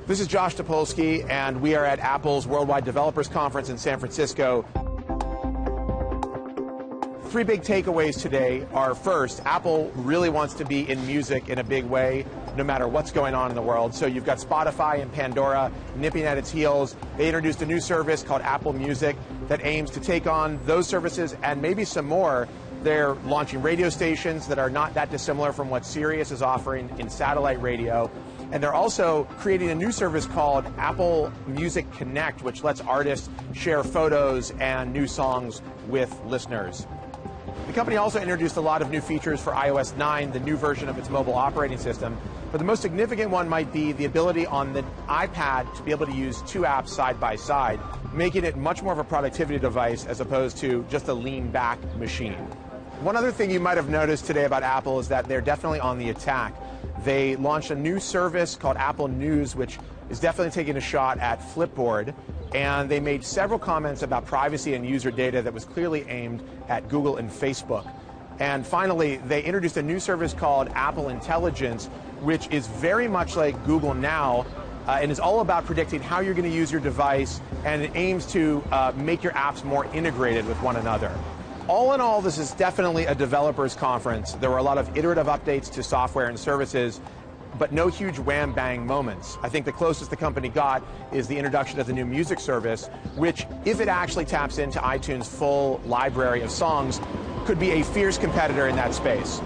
This is Josh Topolsky, and we are at Apple's Worldwide Developers Conference in San Francisco. Three big takeaways today are, first, Apple really wants to be in music in a big way, no matter what's going on in the world. So you've got Spotify and Pandora nipping at its heels. They introduced a new service called Apple Music that aims to take on those services and maybe some more. They're launching radio stations that are not that dissimilar from what Sirius is offering in satellite radio. And they're also creating a new service called Apple Music Connect, which lets artists share photos and new songs with listeners. The company also introduced a lot of new features for iOS 9, the new version of its mobile operating system. But the most significant one might be the ability on the iPad to be able to use two apps side by side, making it much more of a productivity device as opposed to just a lean-back machine. One other thing you might have noticed today about Apple is that they're definitely on the attack. They launched a new service called Apple News, which is definitely taking a shot at Flipboard. And they made several comments about privacy and user data that was clearly aimed at Google and Facebook. And finally, they introduced a new service called Apple Intelligence, which is very much like Google Now, and is all about predicting how you're going to use your device, and it aims to make your apps more integrated with one another. All in all, this is definitely a developers conference. There were a lot of iterative updates to software and services, but no huge wham-bang moments. I think the closest the company got is the introduction of the new music service, which, if it actually taps into iTunes' full library of songs, could be a fierce competitor in that space.